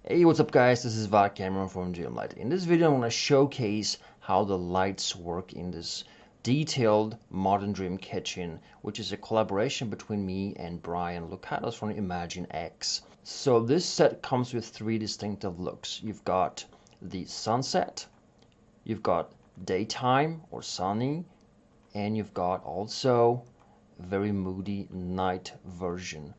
Hey, what's up guys? This is Cameron from Dreamlight. In this video, I'm going to showcase how the lights work in this detailed modern dream kitchen, which is a collaboration between me and Brian Lucatos from ImagineX. So this set comes with three distinctive looks. You've got the sunset, you've got daytime or sunny, and you've got also a very moody night version,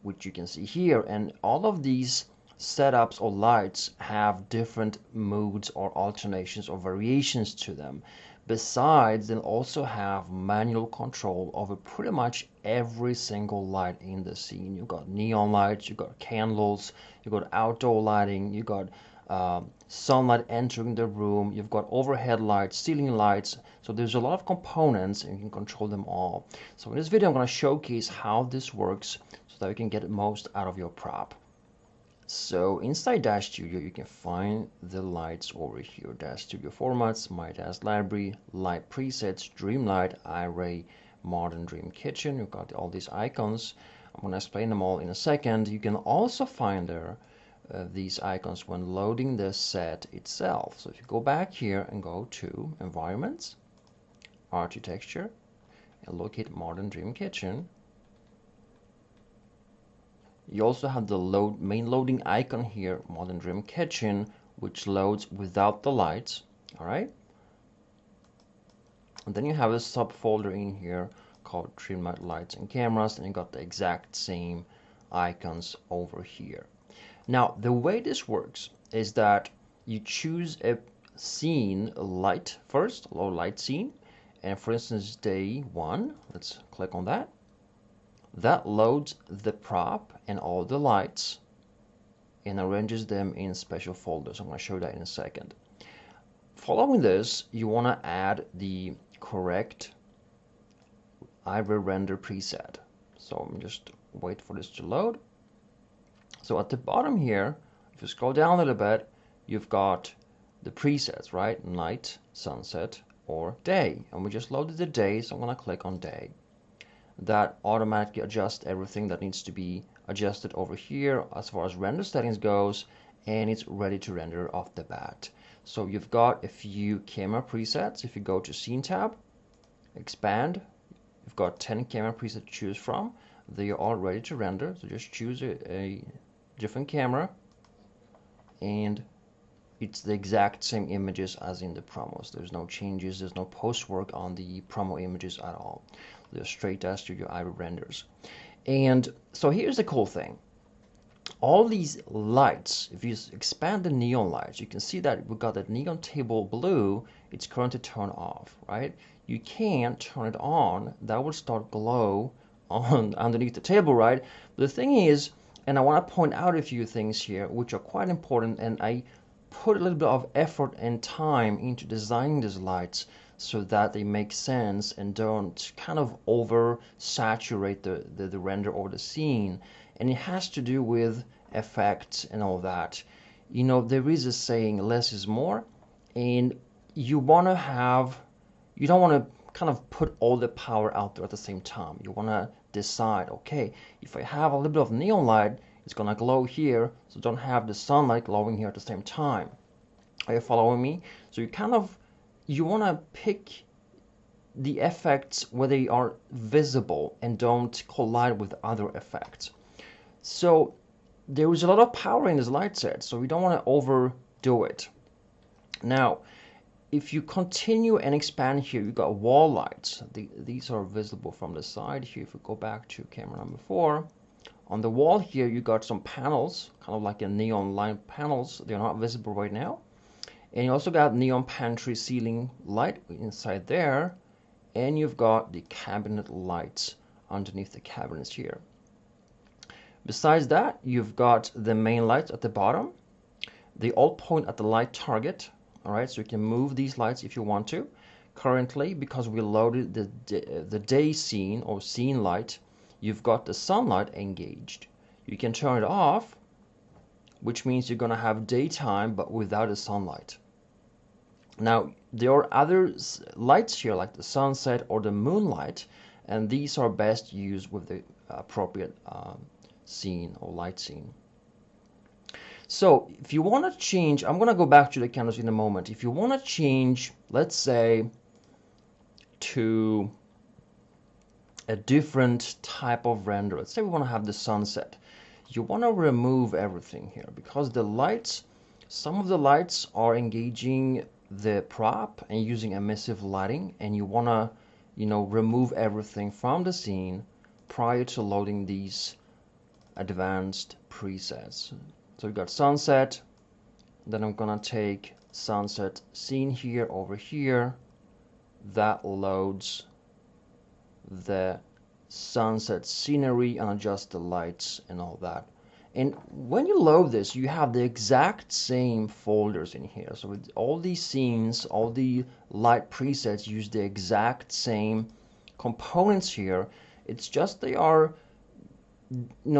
which you can see here. And all of these setups or lights have different moods or alternations or variations to them. Besides, they'll also have manual control over pretty much every single light in the scene. You've got neon lights, you've got candles, you've got outdoor lighting, you've got sunlight entering the room, you've got overhead lights, ceiling lights. So there's a lot of components and you can control them all. So in this video, I'm going to showcase how this works so that you can get the most out of your prop. So inside Dash Studio, you can find the lights over here. Dash Studio formats, My Dash Library, Light Presets, Dreamlight, Array, Modern Dream Kitchen. You've got all these icons. I'm going to explain them all in a second. You can also find there these icons when loading the set itself. So if you go back here and go to Environments, Architecture, and locate Modern Dream Kitchen, you also have the main loading icon here, Modern Dream Kitchen, which loads without the lights. All right. And then you have a subfolder in here called Dreamlight Lights and Cameras, and you got the exact same icons over here. Now, the way this works is that you choose a scene light first, low light scene, and for instance, day 1, let's click on that. That loads the prop and all the lights and arranges them in special folders. I'm going to show that in a second. Following this, you want to add the correct Ivory render preset. So I'm just wait for this to load. So at the bottom here, if you scroll down a little bit, you've got the presets, right? Night, sunset, or day. And we just loaded the day, so I'm going to click on day. That automatically adjusts everything that needs to be adjusted over here as far as render settings goes, and it's ready to render off the bat. So you've got a few camera presets. If you go to Scene tab, expand, you've got 10 camera presets to choose from. They are all ready to render, so just choose a different camera, and it's the exact same images as in the promos. There's no changes, there's no post work on the promo images at all. They're straight Dash Studio Ivory renders. And so here's the cool thing. All these lights, if you expand the neon lights, you can see that we've got that neon table blue, it's currently turned off, right? You can't turn it on, that will start glow on underneath the table, right? But the thing is, and I want to point out a few things here which are quite important, and I put a little bit of effort and time into designing these lights so that they make sense and don't kind of over saturate the render or the scene. And it has to do with effects and all that. You know, there is a saying, less is more, and you don't want to kind of put all the power out there at the same time. You want to decide, okay, if I have a little bit of neon light, it's gonna glow here, so don't have the sunlight glowing here at the same time. Are you following me? So you want to pick the effects where they are visible and don't collide with other effects. So there is a lot of power in this light set, so we don't want to overdo it. Now, if you continue and expand here, you got wall lights. These are visible from the side here. If we go back to camera number 4, on the wall here, you got some panels, kind of like a neon line panels. They're not visible right now. And you also got neon pantry ceiling light inside there. And you've got the cabinet lights underneath the cabinets here. Besides that, you've got the main lights at the bottom. They all point at the light target. All right, so you can move these lights if you want to. Currently, because we loaded the day scene or scene light, you've got the sunlight engaged. You can turn it off, which means you're going to have daytime but without the sunlight. Now, there are other lights here like the sunset or the moonlight, and these are best used with the appropriate scene or light scene. So if you want to change, I'm going to go back to the candles in a moment. If you want to change, let's say, to a different type of render, let's say we want to have the sunset, you want to remove everything here because the lights, some of the lights are engaging the prop and using emissive lighting, and you want to, remove everything from the scene prior to loading these advanced presets. So we got sunset, then I'm gonna take sunset scene here over here. That loads the sunset scenery and adjust the lights and all that. And when you load this, you have the exact same folders in here. So with all these scenes, all the light presets use the exact same components here. It's just they are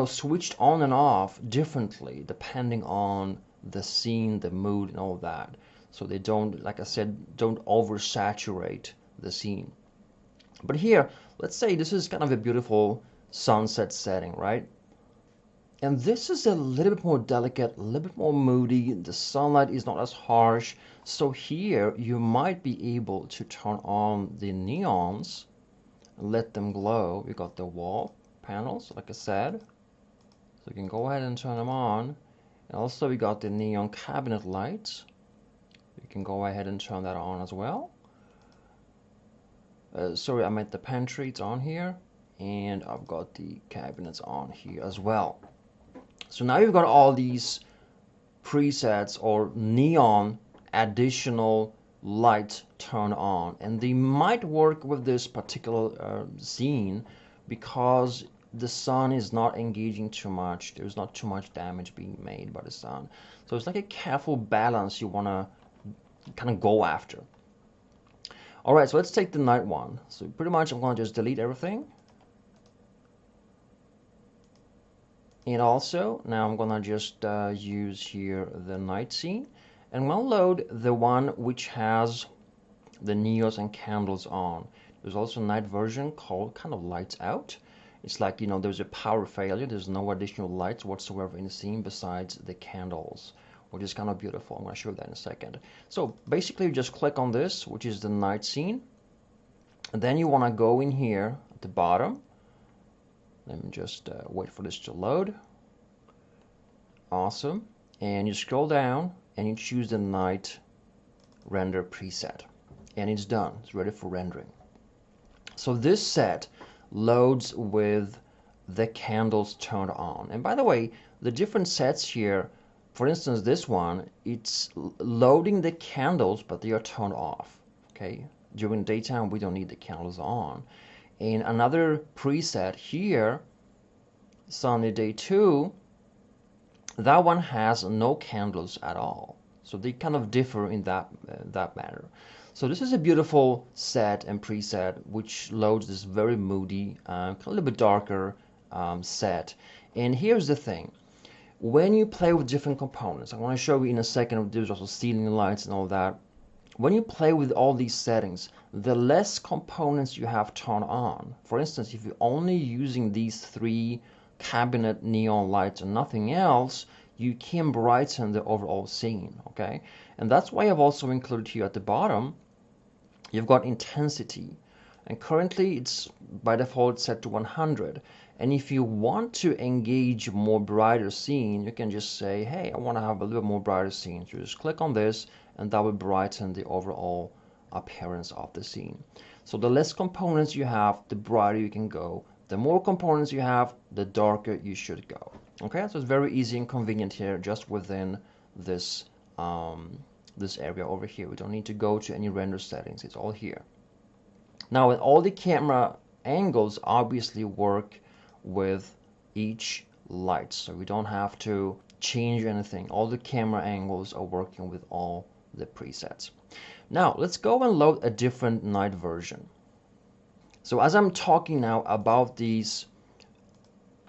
switched on and off differently depending on the scene, the mood, and all that. So they don't, like I said, don't oversaturate the scene. But here, let's say this is kind of a beautiful sunset setting, right? And this is a little bit more delicate, a little bit more moody. The sunlight is not as harsh. So here you might be able to turn on the neons and let them glow. We got the wall panels, like I said. So you can go ahead and turn them on. And also we got the neon cabinet lights. You can go ahead and turn that on as well. Sorry, I meant the pantry, it's on here. And I've got the cabinets on here as well. So now you've got all these presets or neon additional light turned on, and they might work with this particular scene because the sun is not engaging too much. There's not too much damage being made by the sun. So it's like a careful balance you want to kind of go after. All right, so let's take the night one. So pretty much I'm going to just delete everything. And also, now I'm gonna just use here the night scene, and we'll load the one which has the neons and candles on. There's also a night version called kind of lights out. It's like, there's a power failure. There's no additional lights whatsoever in the scene besides the candles, which is kind of beautiful. I'm gonna show that in a second. So basically, you just click on this, which is the night scene, and then you wanna go in here at the bottom. Let me just wait for this to load. Awesome. And you scroll down and you choose the night render preset. And it's done. It's ready for rendering. So this set loads with the candles turned on. And by the way, the different sets here, for instance, this one, it's loading the candles, but they are turned off. Okay. During daytime, we don't need the candles on. And another preset here, sunny day 2, that one has no candles at all. So they kind of differ in that matter. So this is a beautiful set and preset which loads this very moody, a little bit darker set. And here's the thing. When you play with different components, I want to show you in a second, there's also ceiling lights and all that. When you play with all these settings, the less components you have turned on. For instance, if you're only using these 3 cabinet neon lights and nothing else, you can brighten the overall scene, okay? And that's why I've also included here at the bottom, you've got intensity. And currently it's by default set to 100. And if you want to engage more brighter scene, you can just say, hey, I want to have a little more brighter scene. So just click on this, and that will brighten the overall appearance of the scene. So the less components you have, the brighter you can go. The more components you have, the darker you should go. Okay, so it's very easy and convenient here, just within this this area over here. We don't need to go to any render settings. It's all here. Now, all the camera angles obviously work with each light, so we don't have to change anything. All the camera angles are working with all the presets. Now let's go and load a different night version. So as I'm talking now about these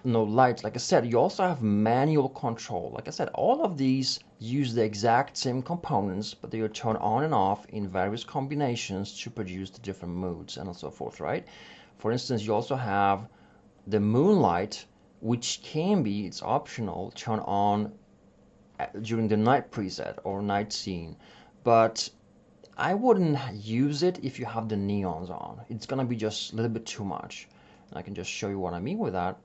lights, like I said, you also have manual control. Like I said, all of these use the exact same components, but they are turned on and off in various combinations to produce the different moods and so forth, right? For instance, you also have the moonlight, which can be, it's optional, turn on during the night preset or night scene, but I wouldn't use it if you have the neons on. It's gonna be just a little bit too much. And I can just show you what I mean with that.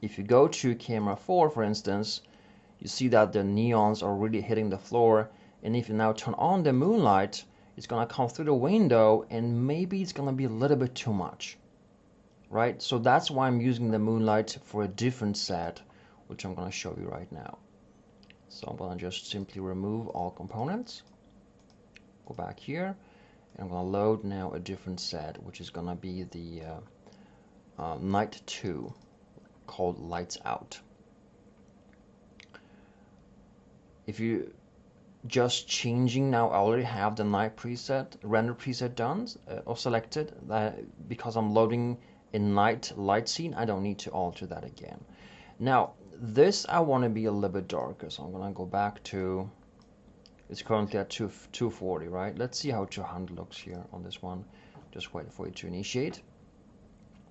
If you go to camera 4, for instance, you see that the neons are really hitting the floor, and if you now turn on the moonlight, it's gonna come through the window, and maybe it's gonna be a little bit too much, right? So that's why I'm using the moonlight for a different set, which I'm gonna show you right now. So I'm gonna just simply remove all components, go back here, and I'm gonna load now a different set, which is gonna be the night 2, called Lights Out. If you just changing now, I already have the night preset, render preset done or selected, because I'm loading a night light scene, I don't need to alter that again. Now this I want to be a little bit darker, so I'm gonna go back to, it's currently at 240, right? Let's see how 200 looks here on this one. Just wait for it to initiate.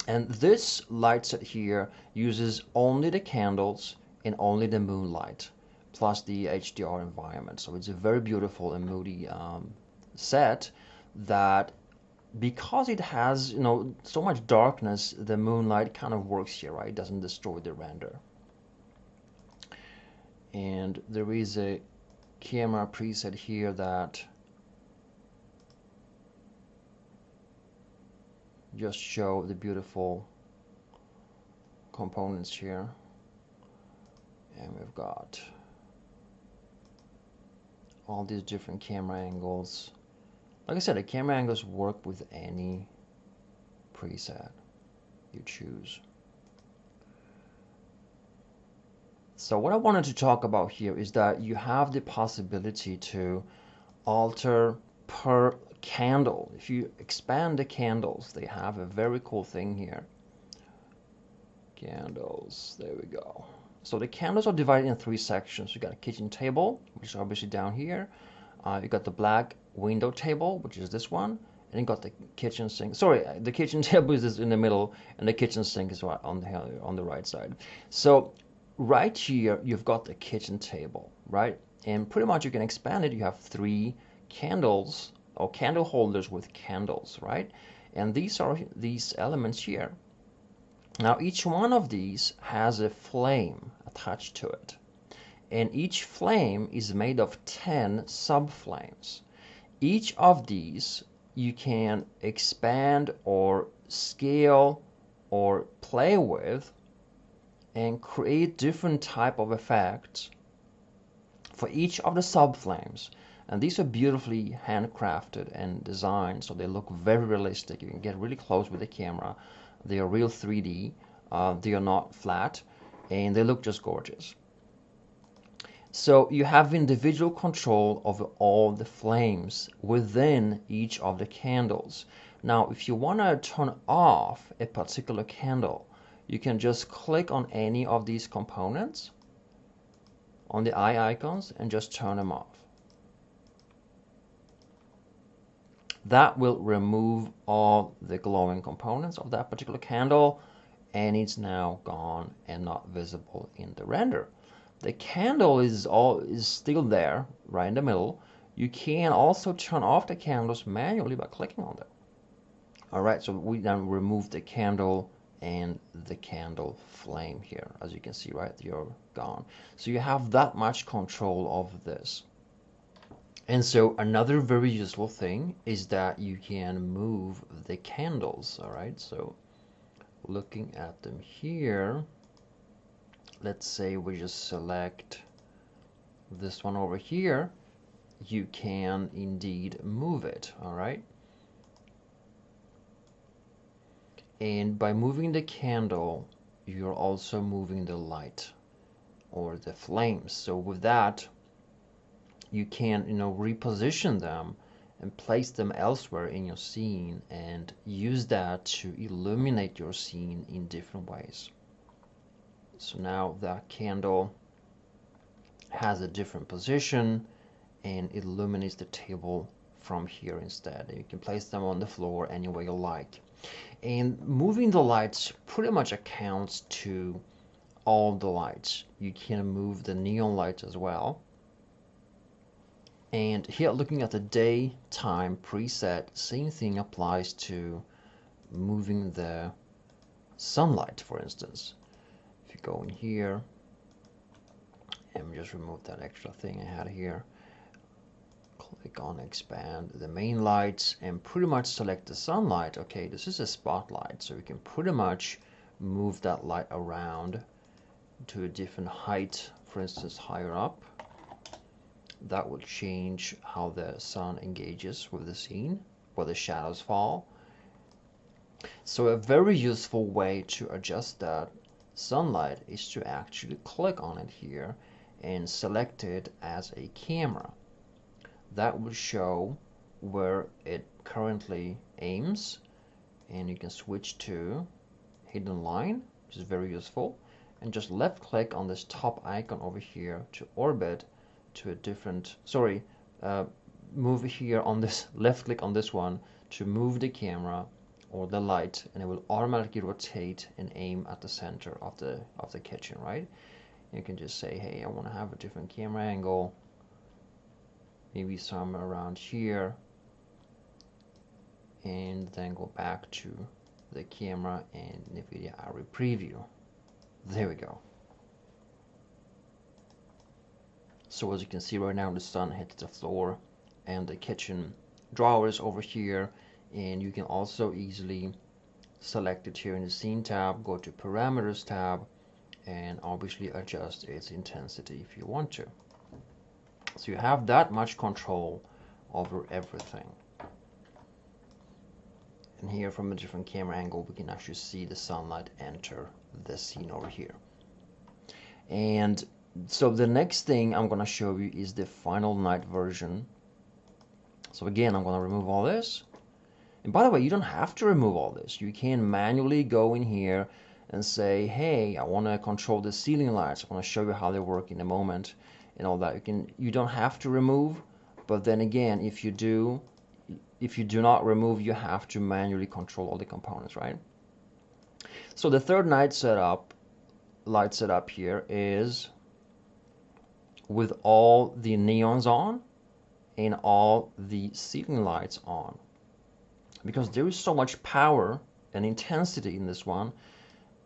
And this light set here uses only the candles and only the moonlight, plus the HDR environment. So it's a very beautiful and moody set that, because it has, you know, so much darkness, the moonlight kind of works here, right? It doesn't destroy the render. And there is a camera preset here that just show the beautiful components here, and we've got all these different camera angles. Like I said, the camera angles work with any preset you choose. So what I wanted to talk about here is that you have the possibility to alter per candle. If you expand the candles, they have a very cool thing here. Candles, there we go. So the candles are divided in 3 sections. You got a kitchen table, which is obviously down here. You got the black window table, which is this one, and you got the kitchen sink. Sorry, the kitchen table is in the middle, and the kitchen sink is right on the right side. So right here, you've got the kitchen table, right? And pretty much you can expand it. You have 3 candles or candle holders with candles, right? And these are these elements here. Now each one of these has a flame attached to it, and each flame is made of 10 sub-flames. Each of these you can expand or scale or play with and create different type of effects for each of the sub-flames. And these are beautifully handcrafted and designed, so they look very realistic. You can get really close with the camera. They are real 3D. They are not flat, and they look just gorgeous. So you have individual control of all the flames within each of the candles. Now, if you want to turn off a particular candle, you can just click on any of these components on the eye icons and just turn them off. That will remove all the glowing components of that particular candle, and it's now gone and not visible in the render. The candle is still there, right in the middle. You can also turn off the candles manually by clicking on them. All right, so we then remove the candle and the candle flame here. As you can see, right, you're gone. So you have that much control of this. And so another very useful thing is that you can move the candles. All right, so looking at them here, let's say we just select this one over here, you can indeed move it. All right, and by moving the candle, you're also moving the light or the flames. So with that, you can, reposition them and place them elsewhere in your scene and use that to illuminate your scene in different ways. So now that candle has a different position and it illuminates the table from here instead. You can place them on the floor any way you like. And moving the lights pretty much accounts to all the lights. You can move the neon lights as well. And here, looking at the daytime preset, same thing applies to moving the sunlight, for instance. If you go in here and just remove that extra thing I had here, click on expand the main lights and pretty much select the sunlight. Okay, this is a spotlight, so you can pretty much move that light around to a different height, for instance higher up. That will change how the sun engages with the scene, where the shadows fall. So a very useful way to adjust that sunlight is to actually click on it here and select it as a camera. That will show where it currently aims, and you can switch to hidden line, which is very useful, and just left click on this top icon over here to orbit to a different, move here on this, left click on this one to move the camera or the light, and it will automatically rotate and aim at the center of the kitchen, right? You can just say, hey, I want to have a different camera angle, maybe somewhere around here, and then go back to the camera and NVIDIA ARRI preview. There we go. So as you can see right now, the sun hits the floor and the kitchen drawers over here, and you can also easily select it here in the scene tab, go to parameters tab, and obviously adjust its intensity if you want to. So you have that much control over everything. And here from a different camera angle, we can actually see the sunlight enter the scene over here. And so the next thing I'm going to show you is the final night version. So again, I'm going to remove all this. And by the way, you don't have to remove all this. You can manually go in here and say, hey, I want to control the ceiling lights. I want to show you how they work in a moment and all that. You don't have to remove, but then again, if you do not remove, you have to manually control all the components, right? So the third light setup here is with all the neons on and all the ceiling lights on. Because there is so much power and intensity in this one,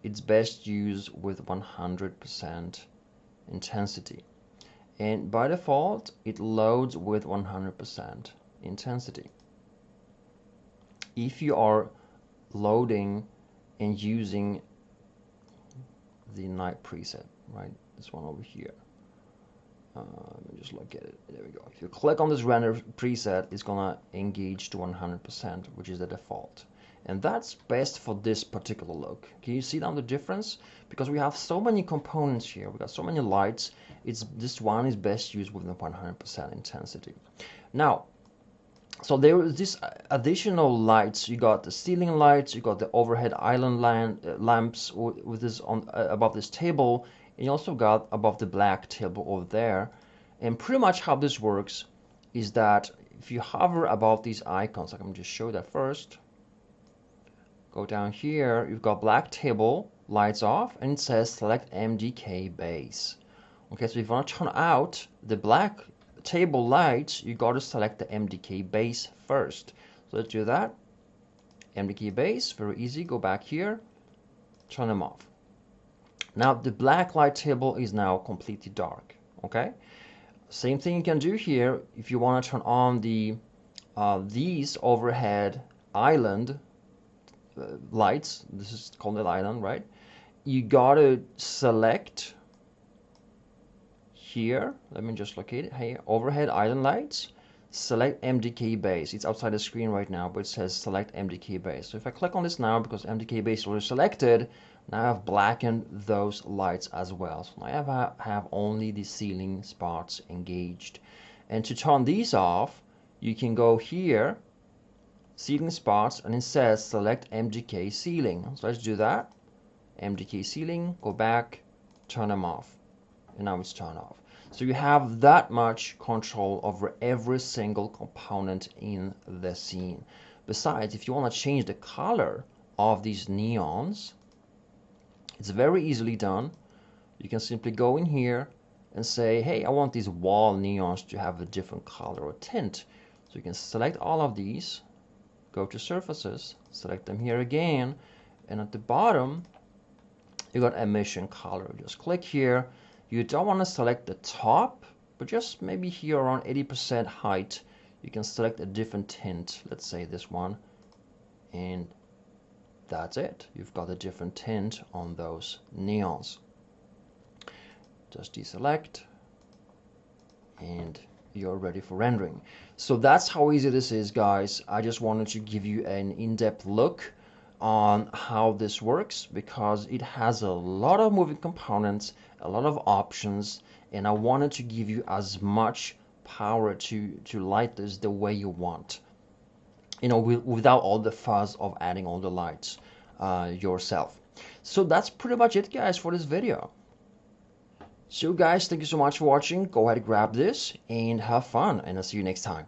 it's best used with 100% intensity. And by default, it loads with 100% intensity. If you are loading and using the night preset, right, this one over here, let me just look at it. There we go. If you click on this render preset, it's gonna engage to 100%, which is the default. And that's best for this particular look. Can you see now the difference? Because we have so many components here, we got so many lights, this one is best used with 100% intensity. Now, so there is this additional lights. You got the ceiling lights, you got the overhead island lamps with this on above this table, and you also got above the black table over there. And pretty much how this works is that if you hover above these icons, like I'm just show that first. Go down here, you've got black table, lights off, and it says select MDK base. Okay, so if you want to turn out the black table lights, you got to select the MDK base first. So let's do that. MDK base, very easy. Go back here, turn them off. Now the black light table is now completely dark. Okay, same thing you can do here if you want to turn on the these overhead island lights. This is called the island, right? You got to select here, let me just locate it here, overhead island lights, select MDK base. It's outside the screen right now, but it says select MDK base. So if I click on this now, because MDK base is already selected, now I've blackened those lights as well. So now I have only the ceiling spots engaged. And to turn these off, you can go here, ceiling spots, and it says select MDK ceiling. So let's do that. MDK ceiling, go back, turn them off. And now it's turned off. So you have that much control over every single component in the scene. Besides, if you want to change the color of these neons, it's very easily done. You can simply go in here and say, hey, I want these wall neons to have a different color or tint. So you can select all of these, go to surfaces, select them here again, and at the bottom you got emission color. Just click here. You don't want to select the top, but just maybe here around 80% height you can select a different tint, let's say this one, and that's it. You've got a different tint on those neons. Just deselect and you're ready for rendering. So that's how easy this is, guys. I just wanted to give you an in-depth look on how this works because it has a lot of moving components, a lot of options, and I wanted to give you as much power to light this the way you want, you know, without all the fuss of adding all the lights yourself. So that's pretty much it, guys, for this video. So guys, thank you so much for watching. Go ahead and grab this and have fun, and I'll see you next time.